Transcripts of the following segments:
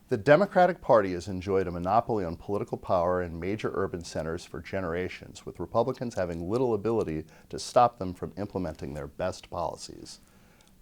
The Democratic Party has enjoyed a monopoly on political power in major urban centers for generations, with Republicans having little ability to stop them from implementing their best policies.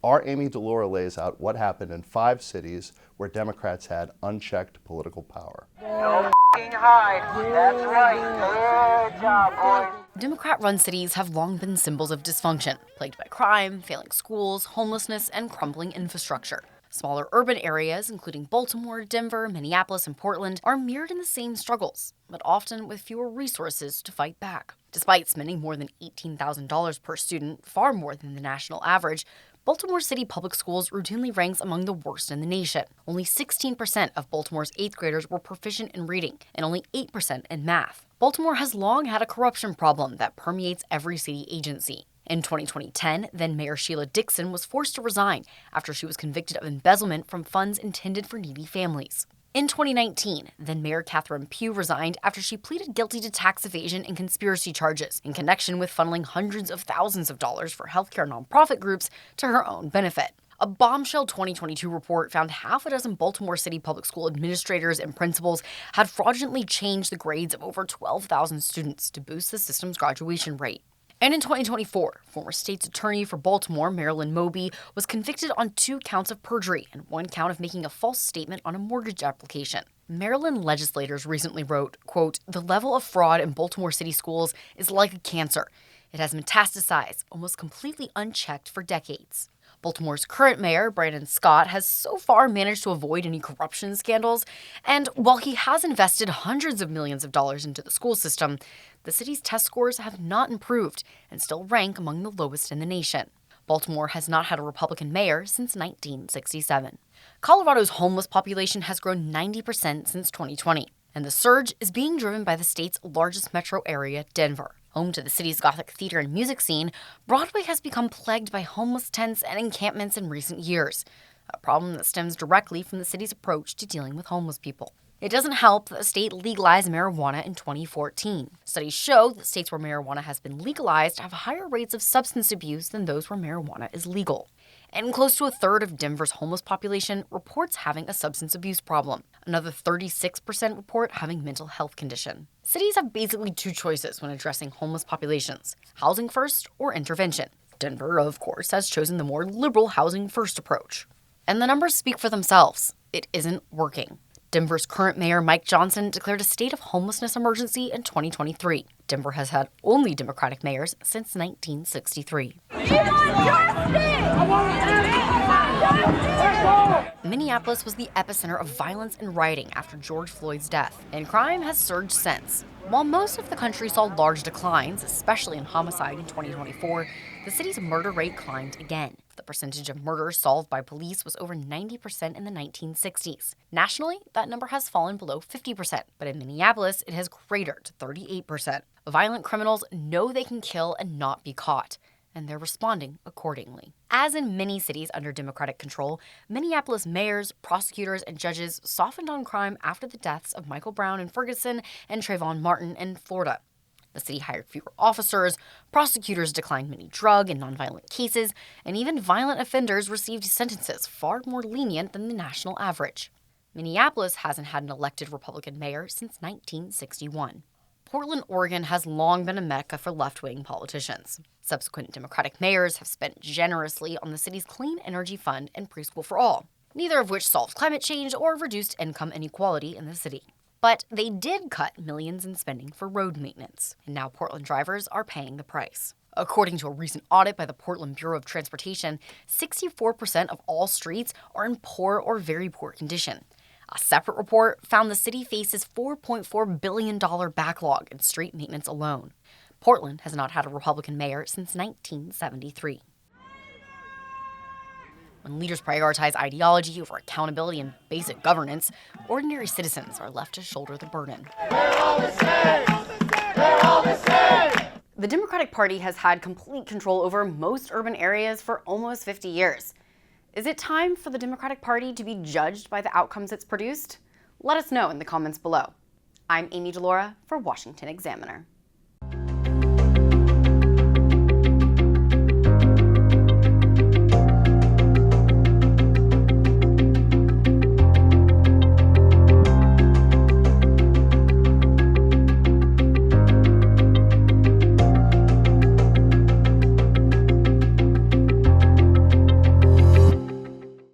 Our Amy DeLaura lays out what happened in 5 cities where Democrats had unchecked political power. No hide. That's right. Good job, boys. Democrat-run cities have long been symbols of dysfunction, plagued by crime, failing schools, homelessness, and crumbling infrastructure. Smaller urban areas, including Baltimore, Denver, Minneapolis, and Portland, are mirrored in the same struggles, but often with fewer resources to fight back. Despite spending more than $18,000 per student, far more than the national average, Baltimore City Public Schools routinely ranks among the worst in the nation. Only 16% of Baltimore's 8th graders were proficient in reading, and only 8% in math. Baltimore has long had a corruption problem that permeates every city agency. In 2010, then-Mayor Sheila Dixon was forced to resign after she was convicted of embezzlement from funds intended for needy families. In 2019, then-Mayor Catherine Pugh resigned after she pleaded guilty to tax evasion and conspiracy charges in connection with funneling hundreds of thousands of dollars for healthcare nonprofit groups to her own benefit. A bombshell 2022 report found half a dozen Baltimore City public school administrators and principals had fraudulently changed the grades of over 12,000 students to boost the system's graduation rate. And in 2024, former state's attorney for Baltimore, Marilyn Moby, was convicted on 2 counts of perjury and 1 count of making a false statement on a mortgage application. Maryland legislators recently wrote, quote, "The level of fraud in Baltimore City schools is like a cancer. It has metastasized, almost completely unchecked for decades." Baltimore's current mayor, Brandon Scott, has so far managed to avoid any corruption scandals, and while he has invested hundreds of millions of dollars into the school system, the city's test scores have not improved and still rank among the lowest in the nation. Baltimore has not had a Republican mayor since 1967. Colorado's homeless population has grown 90% since 2020, and the surge is being driven by the state's largest metro area, Denver. Home to the city's Gothic theater and music scene, Broadway has become plagued by homeless tents and encampments in recent years, a problem that stems directly from the city's approach to dealing with homeless people. It doesn't help that the state legalized marijuana in 2014. Studies show that states where marijuana has been legalized have higher rates of substance abuse than those where marijuana is legal. And close to a third of Denver's homeless population reports having a substance abuse problem. Another 36% report having mental health condition. Cities have basically 2 choices when addressing homeless populations: housing first or intervention. Denver, of course, has chosen the more liberal housing first approach. And the numbers speak for themselves. It isn't working. Denver's current mayor, Mike Johnson, declared a state of homelessness emergency in 2023. Denver has had only Democratic mayors since 1963. Minneapolis was the epicenter of violence and rioting after George Floyd's death, and crime has surged since. While most of the country saw large declines, especially in homicide in 2024, the city's murder rate climbed again. The percentage of murders solved by police was over 90% in the 1960s. Nationally, that number has fallen below 50%, but in Minneapolis, it has cratered to 38%. Violent criminals know they can kill and not be caught, and they're responding accordingly. As in many cities under Democratic control, Minneapolis mayors, prosecutors, and judges softened on crime after the deaths of Michael Brown in Ferguson and Trayvon Martin in Florida. The city hired fewer officers, prosecutors declined many drug and nonviolent cases, and even violent offenders received sentences far more lenient than the national average. Minneapolis hasn't had an elected Republican mayor since 1961. Portland, Oregon has long been a mecca for left-wing politicians. Subsequent Democratic mayors have spent generously on the city's Clean Energy Fund and Preschool for All, neither of which solved climate change or reduced income inequality in the city. But they did cut millions in spending for road maintenance, and now Portland drivers are paying the price. According to a recent audit by the Portland Bureau of Transportation, 64% of all streets are in poor or very poor condition. A separate report found the city faces $4.4 billion backlog in street maintenance alone. Portland has not had a Republican mayor since 1973. When leaders prioritize ideology over accountability and basic governance, ordinary citizens are left to shoulder the burden. They're all the same. They're all the same. The Democratic Party has had complete control over most urban areas for almost 50 years. Is it time for the Democratic Party to be judged by the outcomes it's produced? Let us know in the comments below. I'm Amy DeLaura for Washington Examiner.